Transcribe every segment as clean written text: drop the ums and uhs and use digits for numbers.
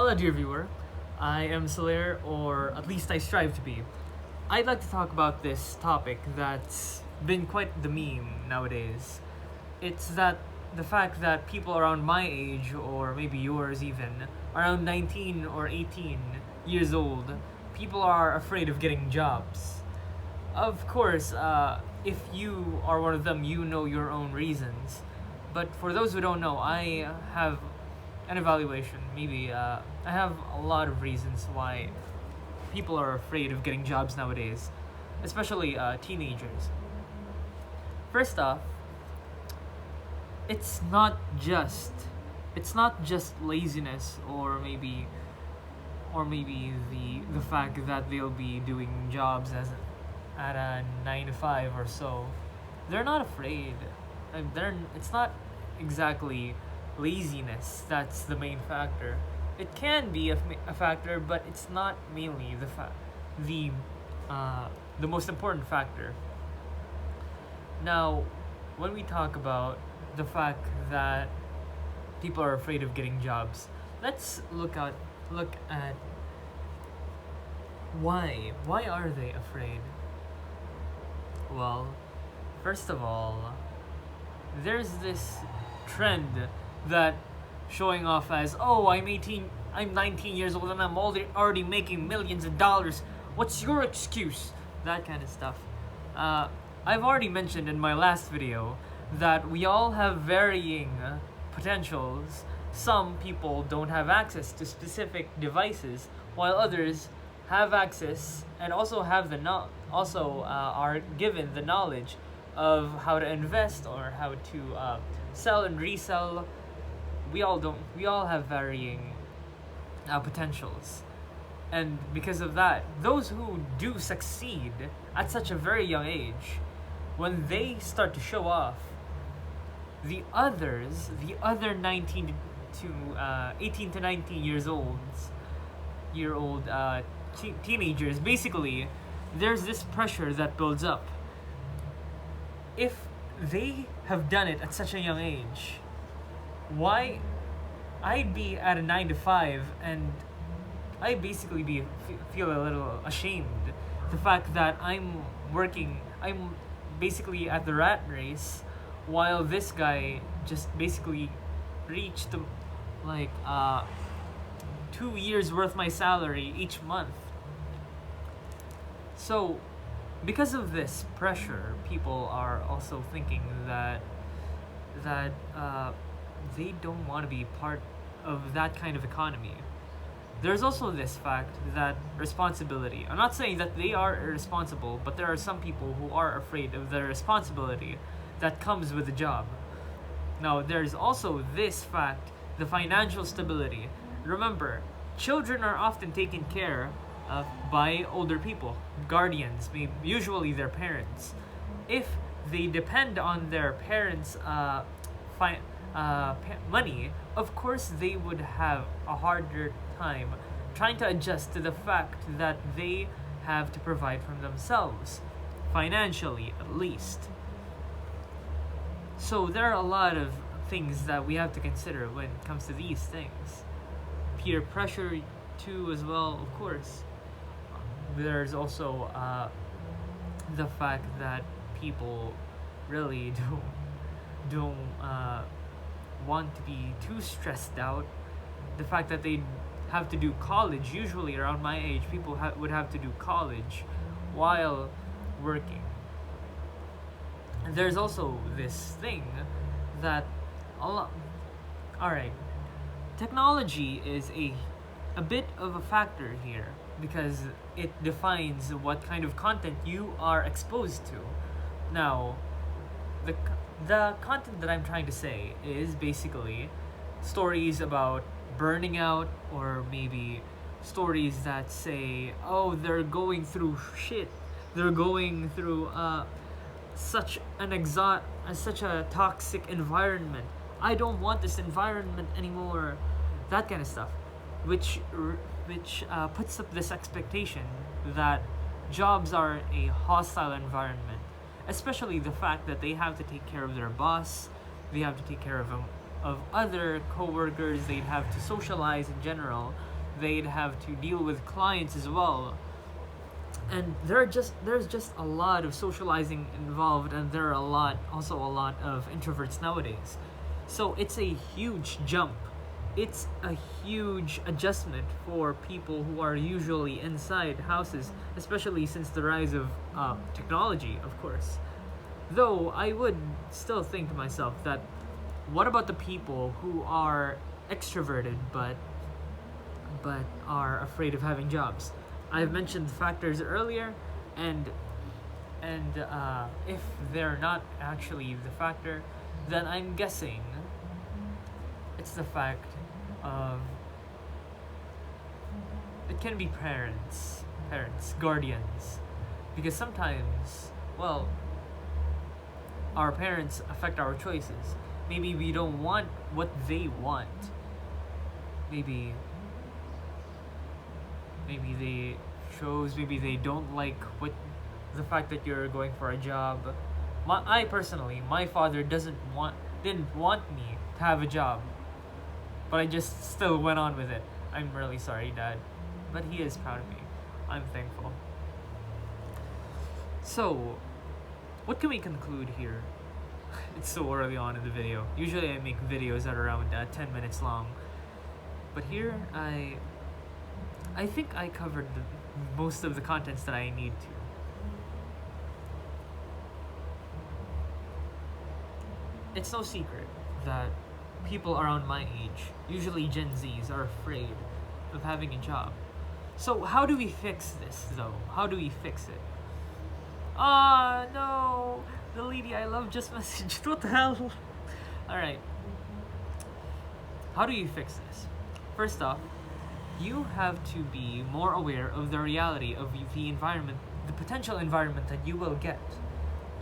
Hello, dear viewer. I am Solaire, or at least I strive to be. I'd like to talk about this topic that's been quite the meme nowadays. It's that the fact that people around my age, or maybe yours even, around 19 or 18 years old, people are afraid of getting jobs. Of course, if you are one of them, you know your own reasons. But for those who don't know, I have an evaluation. Maybe I have a lot of reasons why people are afraid of getting jobs nowadays, especially teenagers. First off, it's not just laziness or maybe the fact that they'll be doing jobs at a 9 to 5 or so. They're not afraid. It's not exactly laziness that's the main factor. It can be a factor, but it's not mainly the most important factor. Now, when we talk about the fact that people are afraid of getting jobs, let's look at why. Why are they afraid? Well, first of all, there's this trend that showing off as, oh, I'm 19 years old and I'm already making millions of dollars. What's your excuse? That kind of stuff. I've already mentioned in my last video that we all have varying potentials. Some people don't have access to specific devices, while others have access and also have are given the knowledge of how to invest or how to sell and resell. We all have varying potentials, and because of that, those who do succeed at such a very young age, when they start to show off, the other 18 to 19 years old teenagers, basically, there's this pressure that builds up. If they have done it at such a young age, why I'd be at a 9 to 5 and I basically feel a little ashamed. The fact that I'm basically at the rat race, while this guy just basically reached 2 years worth my salary each month. So, because of this pressure, people are also thinking that they don't want to be part of that kind of economy. There's also this fact that responsibility. I'm not saying that they are irresponsible, but there are some people who are afraid of the responsibility that comes with the job. Now, there's also this fact, the financial stability. Remember, children are often taken care of by older people, guardians, usually their parents. If they depend on their parents' money, of course they would have a harder time trying to adjust to the fact that they have to provide for themselves, financially at least. So there are a lot of things that we have to consider when it comes to these things. Peer pressure too, as well, of course. There's also the fact that people really don't want to be too stressed out. The fact that they have to do college, usually around my age, people would have to do college while working. And there's also this thing that alright, technology is a bit of a factor here because it defines what kind of content you are exposed to. Now, the content that I'm trying to say is basically stories about burning out, or maybe stories that say, oh, they're going through shit. They're going through such a toxic environment. I don't want this environment anymore. That kind of stuff, which puts up this expectation that jobs are a hostile environment, especially the fact that they have to take care of their boss, they have to take care of other co-workers, they'd have to socialize in general. they'd have to deal with clients as well. And there's just a lot of socializing involved, and there are also a lot of introverts nowadays. So it's a huge jump. It's a huge adjustment for people who are usually inside houses, especially since the rise of technology, of course. Though I would still think to myself that, what about the people who are extroverted but are afraid of having jobs? I've mentioned factors earlier, and if they're not actually the factor, then I'm guessing it's the fact of, it can be parents, guardians, because sometimes, well, our parents affect our choices. Maybe we don't want what they want. Maybe they don't like what the fact that you're going for a job. I personally, my father didn't want me to have a job, but I just still went on with it. I'm really sorry, Dad, but he is proud of me. I'm thankful. So, what can we conclude here? It's so early on in the video. Usually I make videos that are around 10 minutes long, but here I think I covered most of the contents that I need to. It's no secret that people around my age, usually Gen Zs, are afraid of having a job. So how do we fix this, though? How do we fix it? No, the lady I love just messaged. What the hell? Alright. How do you fix this? First off, you have to be more aware of the reality of the environment, the potential environment that you will get.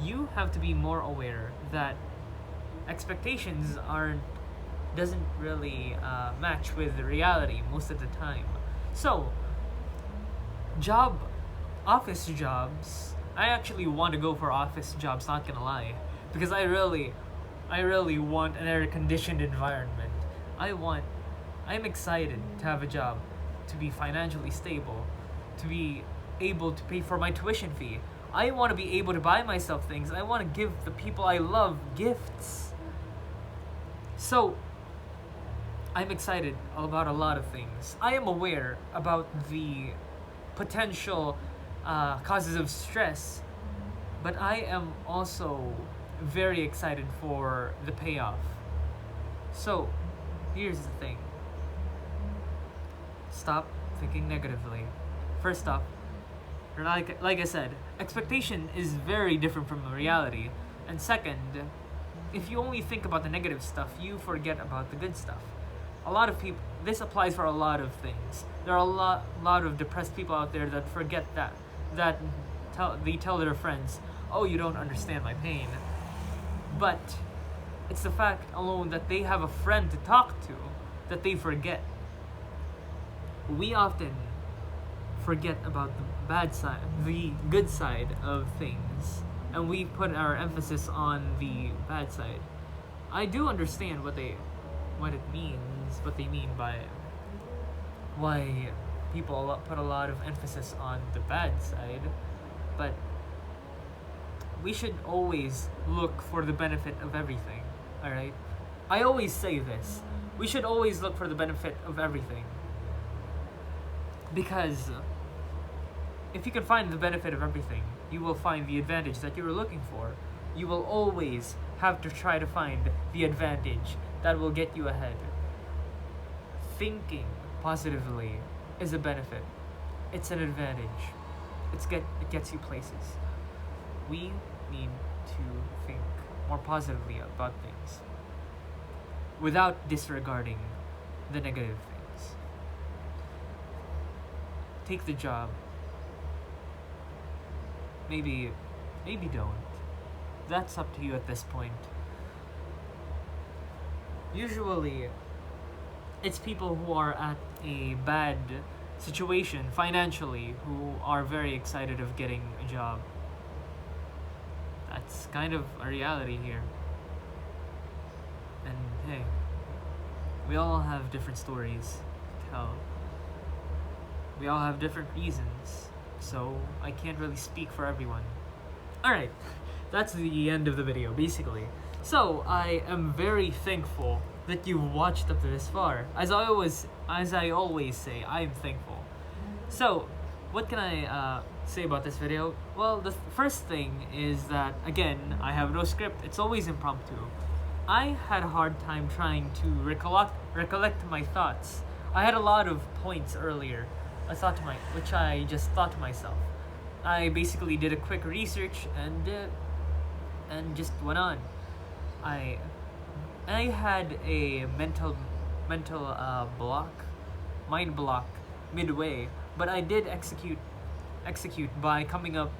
You have to be more aware that expectations doesn't really match with the reality most of the time. So, office jobs, I actually want to go for office jobs, not gonna lie, because I really want an air-conditioned environment. I'm excited to have a job, to be financially stable, to be able to pay for my tuition fee. I want to be able to buy myself things. I want to give the people I love gifts. So, I'm excited about a lot of things. I am aware about the potential causes of stress, but I am also very excited for the payoff. So, here's the thing. Stop thinking negatively. First off, like I said, expectation is very different from reality. And second, if you only think about the negative stuff, you forget about the good stuff. A lot of people, this applies for a lot of things. There are a lot of depressed people out there that forget that they tell their friends, "Oh, you don't understand my pain." But it's the fact alone that they have a friend to talk to that they forget. We often forget about the bad side, the good side of things, and we put our emphasis on the bad side. I do understand what it means, what they mean by why people put a lot of emphasis on the bad side, but we should always look for the benefit of everything, alright? I always say this. We should always look for the benefit of everything. Because if you can find the benefit of everything, you will find the advantage that you were looking for. You will always have to try to find the advantage that will get you ahead. Thinking positively is a benefit. It's an advantage. It gets you places. We need to think more positively about things without disregarding the negative things. Take the job. Maybe don't. That's up to you at this point. Usually, it's people who are at a bad situation financially who are very excited of getting a job. That's kind of a reality here. And hey, we all have different stories to tell. we all have different reasons, so I can't really speak for everyone. Alright, that's the end of the video, basically. So, I am very thankful that you watched up to this far. As I always say, I am thankful. So, what can I say about this video? Well, the first thing is that, again, I have no script. It's always impromptu. I had a hard time trying to recollect my thoughts. I had a lot of points earlier, which I just thought to myself. I basically did a quick research and just went on. I had a mind block midway, but I did execute by coming up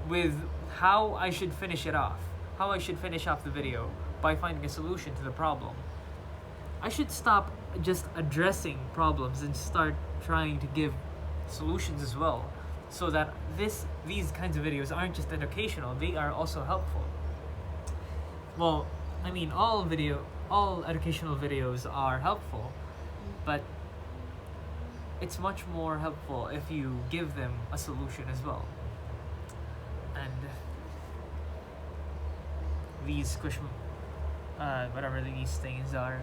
with how I should finish off the video by finding a solution to the problem. I should stop just addressing problems and start trying to give solutions as well, so that these kinds of videos aren't just educational, they are also helpful. Well, I mean, all educational videos are helpful, but it's much more helpful if you give them a solution as well. And these whatever these things are,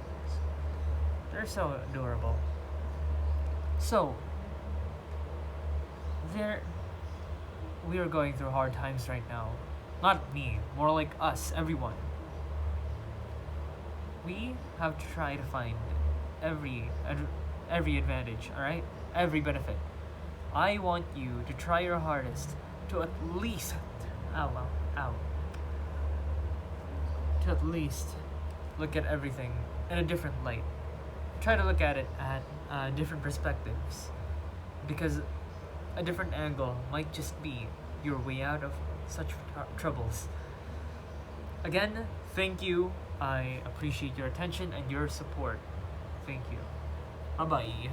they're so adorable. So, we are going through hard times right now. Not me, more like us, everyone. We have to try to find every advantage, alright? Every benefit. I want you to try your hardest to at least to at least look at everything in a different light. Try to look at it at different perspectives, because a different angle might just be your way out of such troubles. Again, thank you. I appreciate your attention and your support. Thank you. Bye-bye.